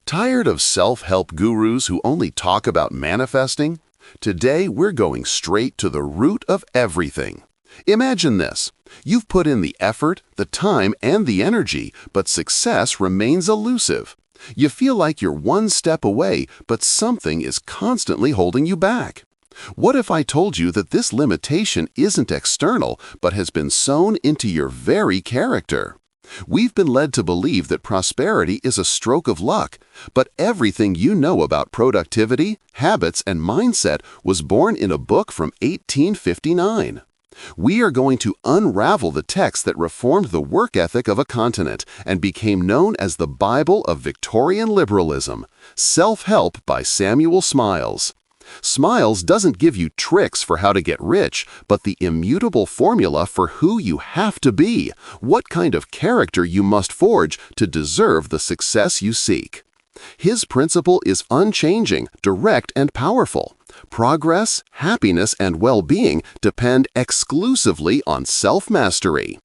Tired of self-help gurus who only talk about manifesting? Today, we're going straight to the root of everything. Imagine this. You've put in the effort, the time, and the energy, but success remains elusive. You feel like you're one step away, but something is constantly holding you back. What if I told you that this limitation isn't external, but has been sewn into your very character? We've been led to believe that prosperity is a stroke of luck, but everything you know about productivity, habits, and mindset was born in a book from 1859. We are going to unravel the text that reformed the work ethic of a continent and became known as the Bible of Victorian liberalism, Self-Help by Samuel Smiles. Smiles doesn't give you tricks for how to get rich, but the immutable formula for who you have to be, what kind of character you must forge to deserve the success you seek. His principle is unchanging, direct, and powerful. Progress, happiness, and well-being depend exclusively on self-mastery.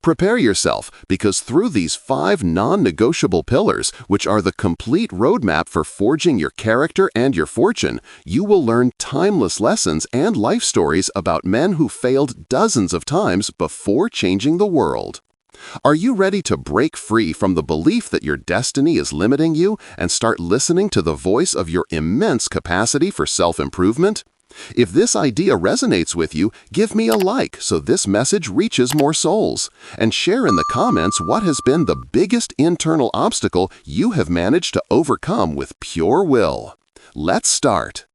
Prepare yourself, because through these 5 non-negotiable pillars, which are the complete roadmap for forging your character and your fortune, you will learn timeless lessons and life stories about men who failed dozens of times before changing the world. Are you ready to break free from the belief that your destiny is limiting you and start listening to the voice of your immense capacity for self-improvement? If this idea resonates with you, give me a like so this message reaches more souls, and share in the comments what has been the biggest internal obstacle you have managed to overcome with pure will. Let's start.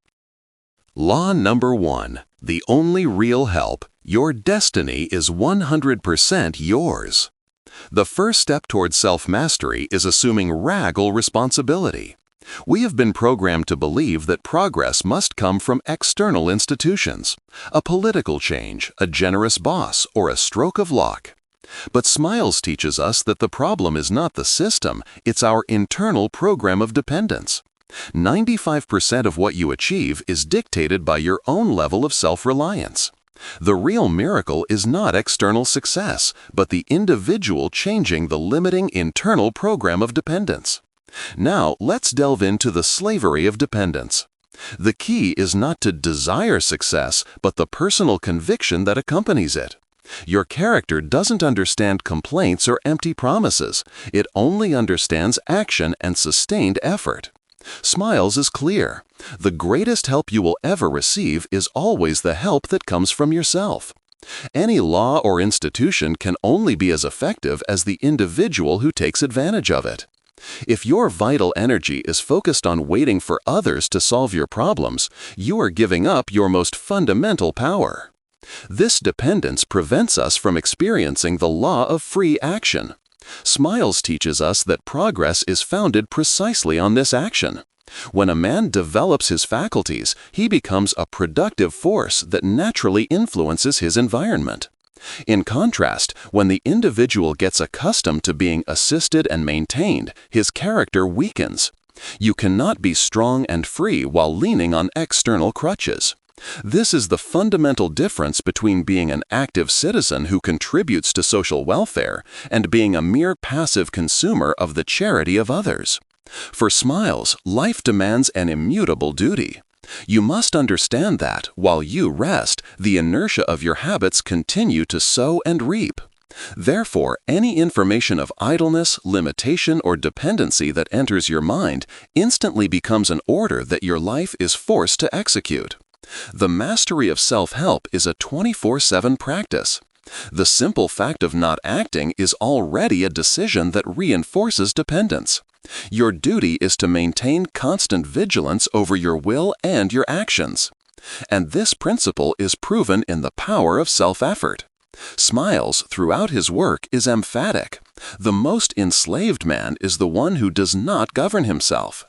Law number 1. The only real help: your destiny is 100% yours. The first step towards self-mastery is assuming radical responsibility. We have been programmed to believe that progress must come from external institutions, a political change, a generous boss, or a stroke of luck. But Smiles teaches us that the problem is not the system, it's our internal program of dependence. 95% of what you achieve is dictated by your own level of self-reliance. The real miracle is not external success, but the individual changing the limiting internal program of dependence. Now, let's delve into the slavery of dependence. The key is not to desire success, but the personal conviction that accompanies it. Your character doesn't understand complaints or empty promises. It only understands action and sustained effort. Smiles is clear. The greatest help you will ever receive is always the help that comes from yourself. Any law or institution can only be as effective as the individual who takes advantage of it. If your vital energy is focused on waiting for others to solve your problems, you are giving up your most fundamental power. This dependence prevents us from experiencing the law of free action. Smiles teaches us that progress is founded precisely on this action. When a man develops his faculties, he becomes a productive force that naturally influences his environment. In contrast, when the individual gets accustomed to being assisted and maintained, his character weakens. You cannot be strong and free while leaning on external crutches. This is the fundamental difference between being an active citizen who contributes to social welfare and being a mere passive consumer of the charity of others. For Smiles, life demands an immutable duty. You must understand that, while you rest, the inertia of your habits continue to sow and reap. Therefore, any information of idleness, limitation, or dependency that enters your mind instantly becomes an order that your life is forced to execute. The mastery of self-help is a 24/7 practice. The simple fact of not acting is already a decision that reinforces dependence. Your duty is to maintain constant vigilance over your will and your actions. And this principle is proven in the power of self-effort. Smiles, throughout his work, is emphatic. The most enslaved man is the one who does not govern himself.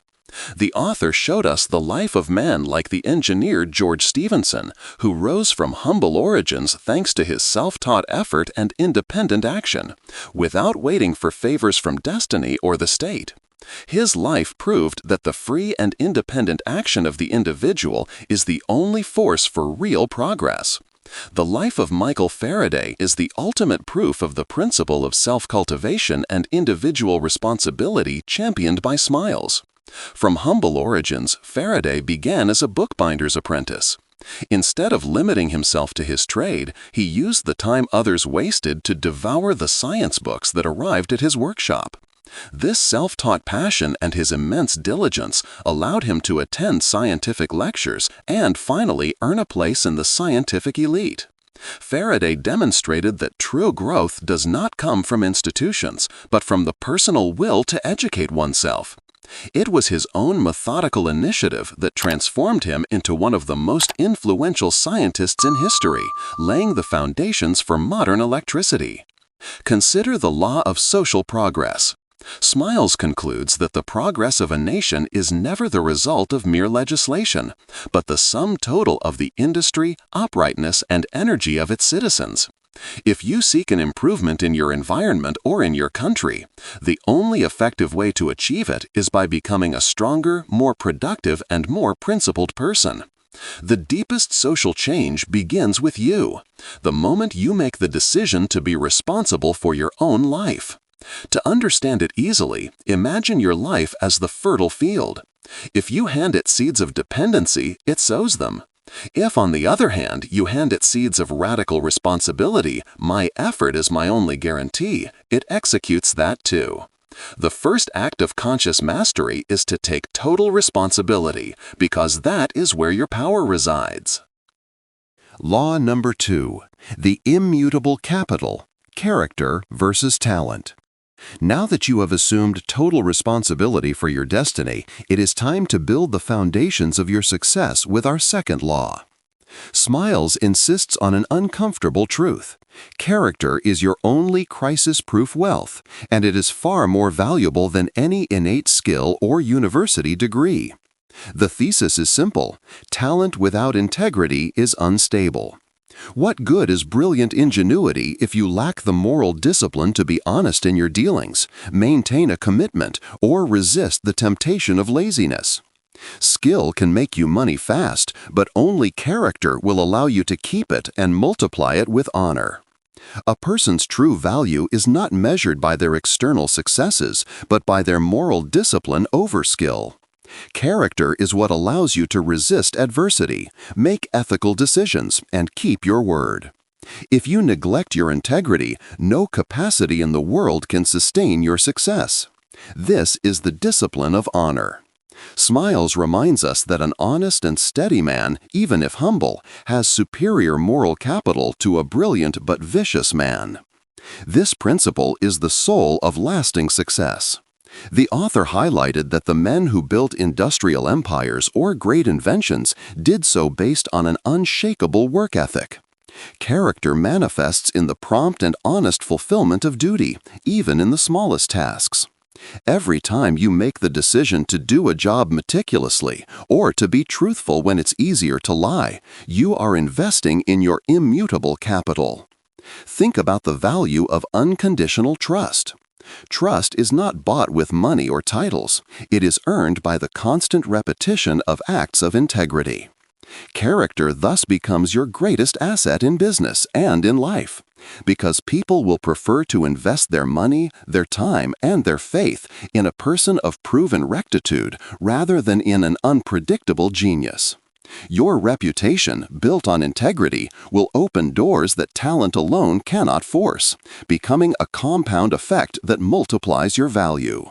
The author showed us the life of man like the engineer George Stephenson, who rose from humble origins thanks to his self-taught effort and independent action, without waiting for favors from destiny or the state. His life proved that the free and independent action of the individual is the only force for real progress. The life of Michael Faraday is the ultimate proof of the principle of self-cultivation and individual responsibility championed by Smiles. From humble origins, Faraday began as a bookbinder's apprentice. Instead of limiting himself to his trade, he used the time others wasted to devour the science books that arrived at his workshop. This self-taught passion and his immense diligence allowed him to attend scientific lectures and finally earn a place in the scientific elite. Faraday demonstrated that true growth does not come from institutions, but from the personal will to educate oneself. It was his own methodical initiative that transformed him into one of the most influential scientists in history, laying the foundations for modern electricity. Consider the law of social progress. Smiles concludes that the progress of a nation is never the result of mere legislation, but the sum total of the industry, uprightness, and energy of its citizens. If you seek an improvement in your environment or in your country, the only effective way to achieve it is by becoming a stronger, more productive, and more principled person. The deepest social change begins with you, the moment you make the decision to be responsible for your own life. To understand it easily, imagine your life as the fertile field. If you hand it seeds of dependency, it sows them. If, on the other hand, you hand it seeds of radical responsibility, my effort is my only guarantee, it executes that too. The first act of conscious mastery is to take total responsibility, because that is where your power resides. Law number 2. The immutable capital, character versus talent. Now that you have assumed total responsibility for your destiny, it is time to build the foundations of your success with our second law. Smiles insists on an uncomfortable truth. Character is your only crisis-proof wealth, and it is far more valuable than any innate skill or university degree. The thesis is simple: talent without integrity is unstable. What good is brilliant ingenuity if you lack the moral discipline to be honest in your dealings, maintain a commitment, or resist the temptation of laziness? Skill can make you money fast, but only character will allow you to keep it and multiply it with honor. A person's true value is not measured by their external successes, but by their moral discipline over skill. Character is what allows you to resist adversity, make ethical decisions, and keep your word. If you neglect your integrity, no capacity in the world can sustain your success. This is the discipline of honor. Smiles reminds us that an honest and steady man, even if humble, has superior moral capital to a brilliant but vicious man. This principle is the soul of lasting success. The author highlighted that the men who built industrial empires or great inventions did so based on an unshakable work ethic. Character manifests in the prompt and honest fulfillment of duty, even in the smallest tasks. Every time you make the decision to do a job meticulously or to be truthful when it's easier to lie, you are investing in your immutable capital. Think about the value of unconditional trust. Trust is not bought with money or titles. It is earned by the constant repetition of acts of integrity. Character thus becomes your greatest asset in business and in life, because people will prefer to invest their money, their time, and their faith in a person of proven rectitude rather than in an unpredictable genius. Your reputation, built on integrity, will open doors that talent alone cannot force, becoming a compound effect that multiplies your value.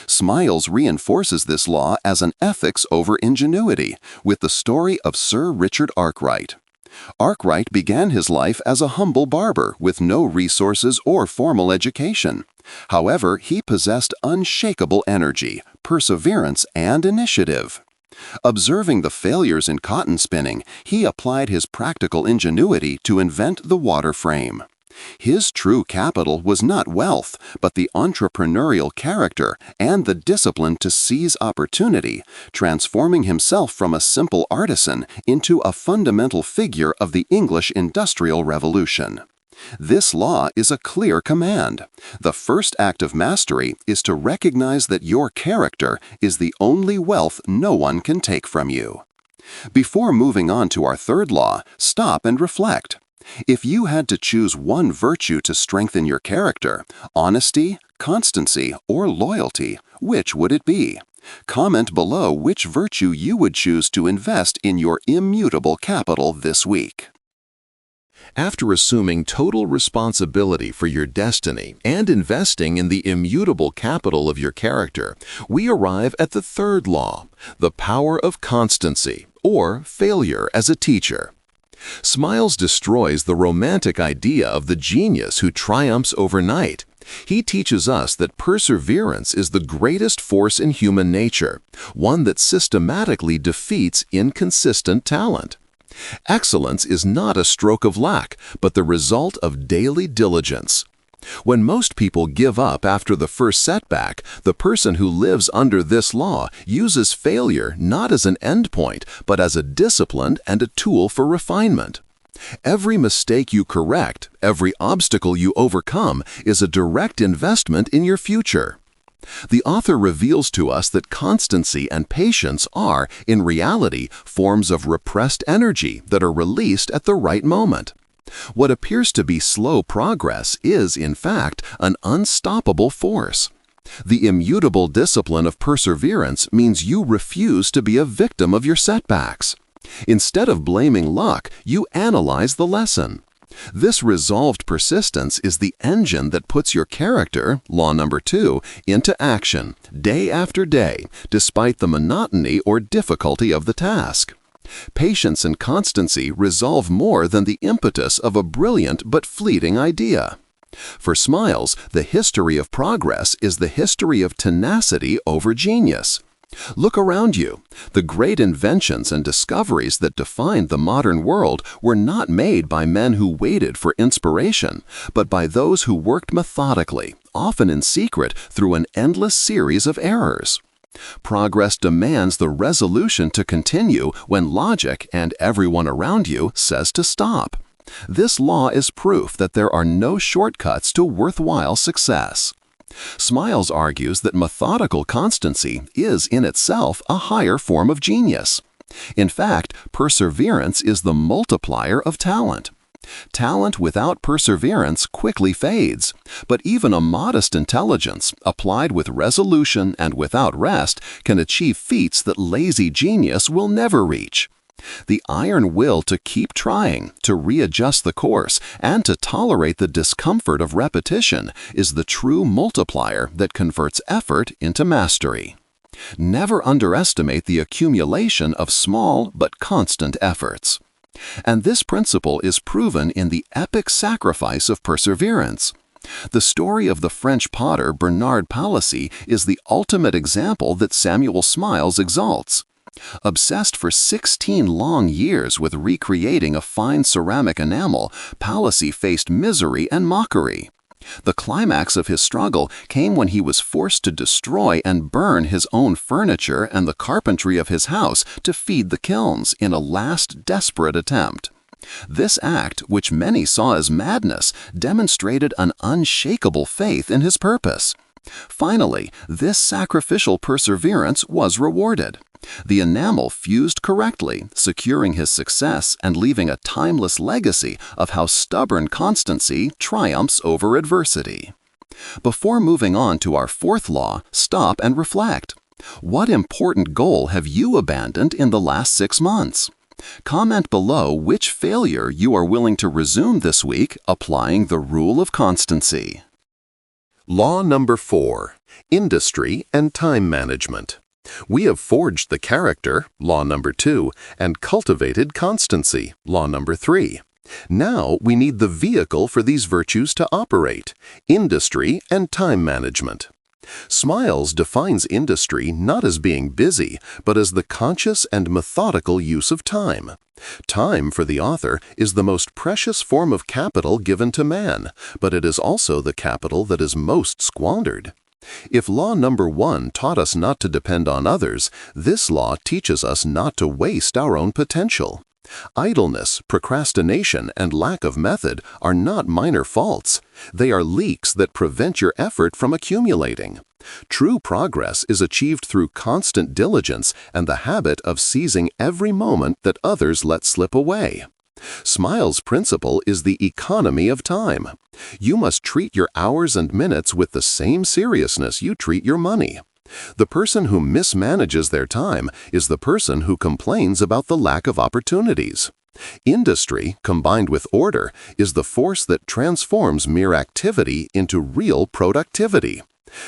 Smiles reinforces this law as an ethics over ingenuity with the story of Sir Richard Arkwright. Arkwright began his life as a humble barber with no resources or formal education. However, he possessed unshakable energy, perseverance, and initiative. Observing the failures in cotton spinning, he applied his practical ingenuity to invent the water frame. His true capital was not wealth, but the entrepreneurial character and the discipline to seize opportunity, transforming himself from a simple artisan into a fundamental figure of the English Industrial Revolution. This law is a clear command. The first act of mastery is to recognize that your character is the only wealth no one can take from you. Before moving on to our third law, stop and reflect. If you had to choose one virtue to strengthen your character, honesty, constancy, or loyalty, which would it be? Comment below which virtue you would choose to invest in your immutable capital this week. After assuming total responsibility for your destiny and investing in the immutable capital of your character, we arrive at the third law, the power of constancy, or failure as a teacher. Smiles destroys the romantic idea of the genius who triumphs overnight. He teaches us that perseverance is the greatest force in human nature, one that systematically defeats inconsistent talent. Excellence is not a stroke of luck, but the result of daily diligence. When most people give up after the first setback, the person who lives under this law uses failure not as an endpoint, but as a discipline and a tool for refinement. Every mistake you correct, every obstacle you overcome, is a direct investment in your future. The author reveals to us that constancy and patience are, in reality, forms of repressed energy that are released at the right moment. What appears to be slow progress is, in fact, an unstoppable force. The immutable discipline of perseverance means you refuse to be a victim of your setbacks. Instead of blaming luck, you analyze the lesson. This resolved persistence is the engine that puts your character, law number 2, into action, day after day, despite the monotony or difficulty of the task. Patience and constancy resolve more than the impetus of a brilliant but fleeting idea. For Smiles, the history of progress is the history of tenacity over genius. Look around you. The great inventions and discoveries that defined the modern world were not made by men who waited for inspiration, but by those who worked methodically, often in secret, through an endless series of errors. Progress demands the resolution to continue when logic and everyone around you says to stop. This law is proof that there are no shortcuts to worthwhile success. Smiles argues that methodical constancy is in itself a higher form of genius. In fact, perseverance is the multiplier of talent. Talent without perseverance quickly fades, but even a modest intelligence, applied with resolution and without rest, can achieve feats that lazy genius will never reach. The iron will to keep trying, to readjust the course, and to tolerate the discomfort of repetition is the true multiplier that converts effort into mastery. Never underestimate the accumulation of small but constant efforts. And this principle is proven in the epic sacrifice of perseverance. The story of the French potter Bernard Palissy is the ultimate example that Samuel Smiles exalts. Obsessed for 16 long years with recreating a fine ceramic enamel, Palissy faced misery and mockery. The climax of his struggle came when he was forced to destroy and burn his own furniture and the carpentry of his house to feed the kilns in a last desperate attempt. This act, which many saw as madness, demonstrated an unshakable faith in his purpose. Finally, this sacrificial perseverance was rewarded. The enamel fused correctly, securing his success and leaving a timeless legacy of how stubborn constancy triumphs over adversity. Before moving on to our fourth law, stop and reflect. What important goal have you abandoned in the last 6 months? Comment below which failure you are willing to resume this week applying the rule of constancy. Law number 4, industry and time management. We have forged the character, law number 2, and cultivated constancy, law number 3. Now we need the vehicle for these virtues to operate, industry and time management. Smiles defines industry not as being busy, but as the conscious and methodical use of time. Time, for the author, is the most precious form of capital given to man, but it is also the capital that is most squandered. If law number 1 taught us not to depend on others, this law teaches us not to waste our own potential. Idleness, procrastination, and lack of method are not minor faults. They are leaks that prevent your effort from accumulating. True progress is achieved through constant diligence and the habit of seizing every moment that others let slip away. Smiles' principle is the economy of time. You must treat your hours and minutes with the same seriousness you treat your money. The person who mismanages their time is the person who complains about the lack of opportunities. Industry, combined with order, is the force that transforms mere activity into real productivity.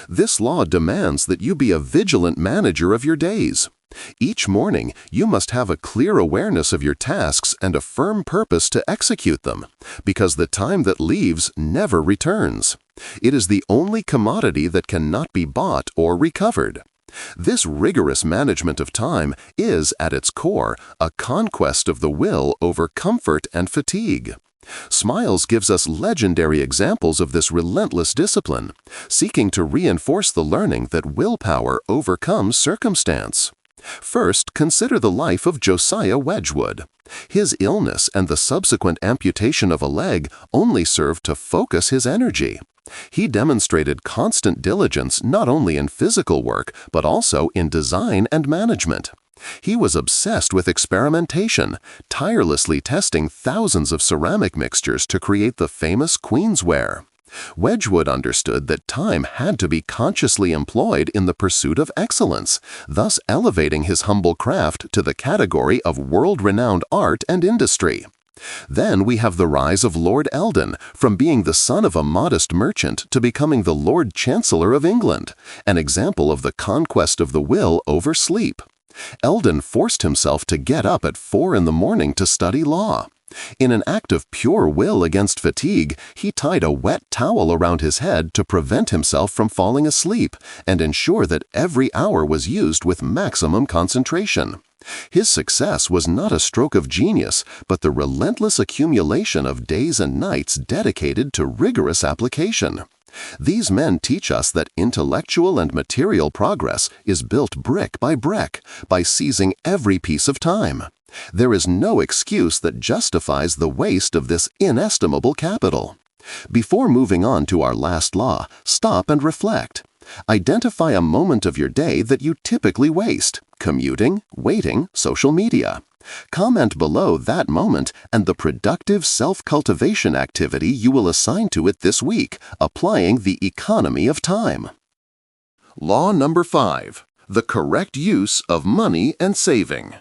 This law demands that you be a vigilant manager of your days. Each morning, you must have a clear awareness of your tasks and a firm purpose to execute them, because the time that leaves never returns. It is the only commodity that cannot be bought or recovered. This rigorous management of time is, at its core, a conquest of the will over comfort and fatigue. Smiles gives us legendary examples of this relentless discipline, seeking to reinforce the learning that willpower overcomes circumstance. First, consider the life of Josiah Wedgwood. His illness and the subsequent amputation of a leg only served to focus his energy. He demonstrated constant diligence not only in physical work, but also in design and management. He was obsessed with experimentation, tirelessly testing thousands of ceramic mixtures to create the famous queensware. Wedgwood understood that time had to be consciously employed in the pursuit of excellence, thus elevating his humble craft to the category of world-renowned art and industry. Then we have the rise of Lord Eldon, from being the son of a modest merchant to becoming the Lord Chancellor of England, an example of the conquest of the will over sleep. Eldon forced himself to get up at 4 in the morning to study law. In an act of pure will against fatigue, he tied a wet towel around his head to prevent himself from falling asleep and ensure that every hour was used with maximum concentration. His success was not a stroke of genius, but the relentless accumulation of days and nights dedicated to rigorous application. These men teach us that intellectual and material progress is built brick, by seizing every piece of time. There is no excuse that justifies the waste of this inestimable capital. Before moving on to our last law, stop and reflect. Identify a moment of your day that you typically waste: commuting, waiting, social media. Comment below that moment and the productive self-cultivation activity you will assign to it this week, applying the economy of time. Law number 5. The correct use of money and saving.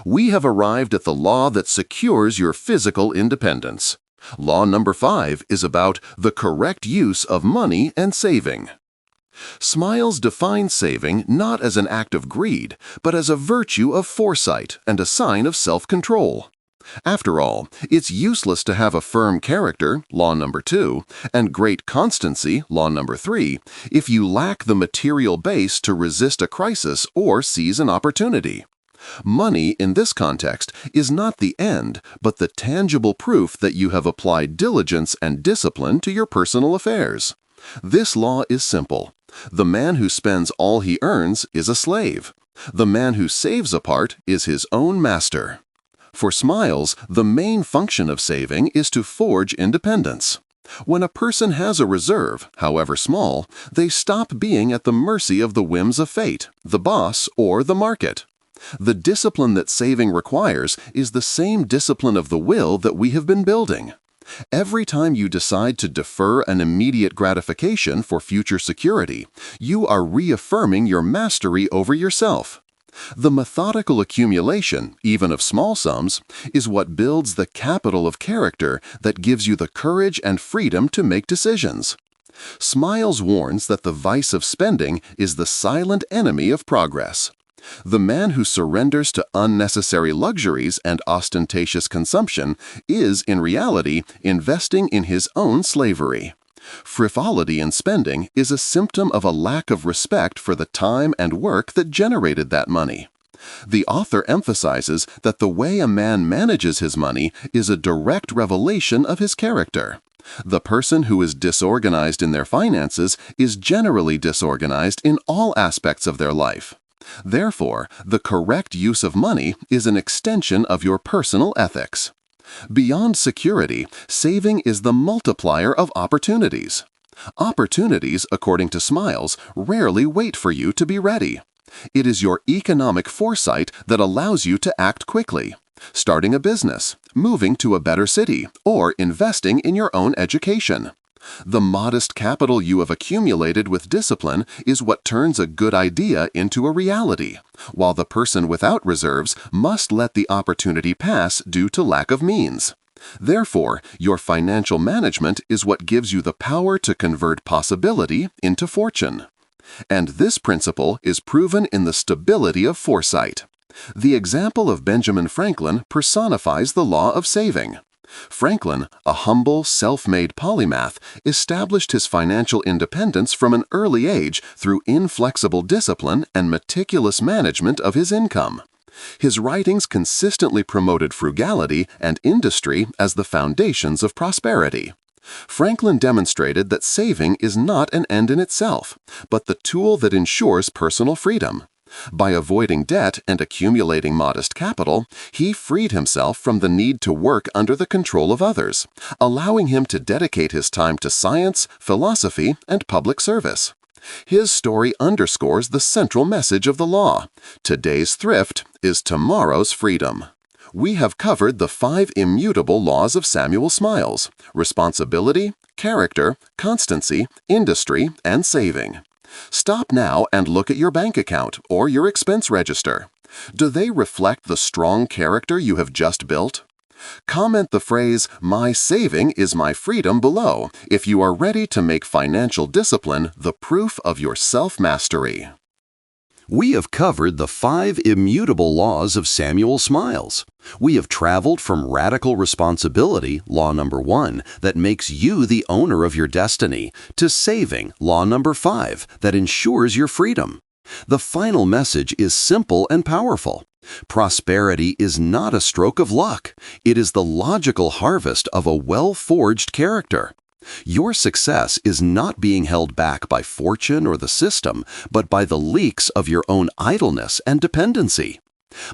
We have arrived at the law that secures your physical independence. Law number 5 is about the correct use of money and saving. Smiles defines saving not as an act of greed, but as a virtue of foresight and a sign of self-control. After all, it's useless to have a firm character, law number 2, and great constancy, law number 3, if you lack the material base to resist a crisis or seize an opportunity. Money, in this context, is not the end, but the tangible proof that you have applied diligence and discipline to your personal affairs. This law is simple. The man who spends all he earns is a slave. The man who saves a part is his own master. For Smiles, the main function of saving is to forge independence. When a person has a reserve, however small, they stop being at the mercy of the whims of fate, the boss, or the market. The discipline that saving requires is the same discipline of the will that we have been building. Every time you decide to defer an immediate gratification for future security, you are reaffirming your mastery over yourself. The methodical accumulation, even of small sums, is what builds the capital of character that gives you the courage and freedom to make decisions. Smiles warns that the vice of spending is the silent enemy of progress. The man who surrenders to unnecessary luxuries and ostentatious consumption is, in reality, investing in his own slavery. Frivolity in spending is a symptom of a lack of respect for the time and work that generated that money. The author emphasizes that the way a man manages his money is a direct revelation of his character. The person who is disorganized in their finances is generally disorganized in all aspects of their life. Therefore, the correct use of money is an extension of your personal ethics. Beyond security, saving is the multiplier of opportunities. Opportunities, according to Smiles, rarely wait for you to be ready. It is your economic foresight that allows you to act quickly. Starting a business, moving to a better city, or investing in your own education. The modest capital you have accumulated with discipline is what turns a good idea into a reality, while the person without reserves must let the opportunity pass due to lack of means. Therefore, your financial management is what gives you the power to convert possibility into fortune. And this principle is proven in the stability of foresight. The example of Benjamin Franklin personifies the law of saving. Franklin, a humble, self-made polymath, established his financial independence from an early age through inflexible discipline and meticulous management of his income. His writings consistently promoted frugality and industry as the foundations of prosperity. Franklin demonstrated that saving is not an end in itself, but the tool that ensures personal freedom. By avoiding debt and accumulating modest capital, he freed himself from the need to work under the control of others, allowing him to dedicate his time to science, philosophy, and public service. His story underscores the central message of the law: today's thrift is tomorrow's freedom. We have covered the 5 immutable laws of Samuel Smiles: responsibility, character, constancy, industry, and saving. Stop now and look at your bank account or your expense register. Do they reflect the strong character you have just built? Comment the phrase, "My saving is my freedom," below if you are ready to make financial discipline the proof of your self-mastery. We have covered the 5 immutable laws of Samuel Smiles. We have traveled from radical responsibility, law number 1, that makes you the owner of your destiny, to saving, law number 5, that ensures your freedom. The final message is simple and powerful. Prosperity is not a stroke of luck. It is the logical harvest of a well-forged character. Your success is not being held back by fortune or the system, but by the leaks of your own idleness and dependency.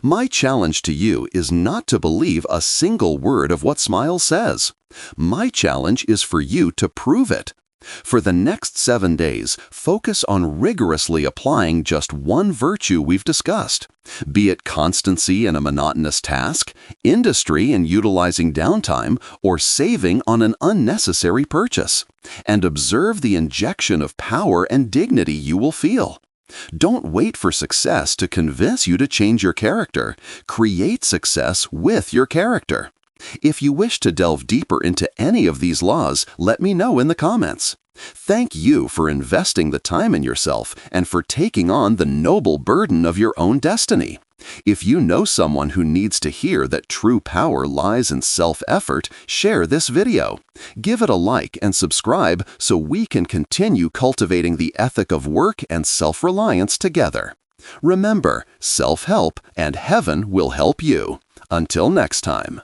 My challenge to you is not to believe a single word of what Smiles says. My challenge is for you to prove it. For the next 7 days, focus on rigorously applying just one virtue we've discussed, be it constancy in a monotonous task, industry in utilizing downtime, or saving on an unnecessary purchase, and observe the injection of power and dignity you will feel. Don't wait for success to convince you to change your character. Create success with your character. If you wish to delve deeper into any of these laws, let me know in the comments. Thank you for investing the time in yourself and for taking on the noble burden of your own destiny. If you know someone who needs to hear that true power lies in self-effort, share this video. Give it a like and subscribe so we can continue cultivating the ethic of work and self-reliance together. Remember, self-help and heaven will help you. Until next time.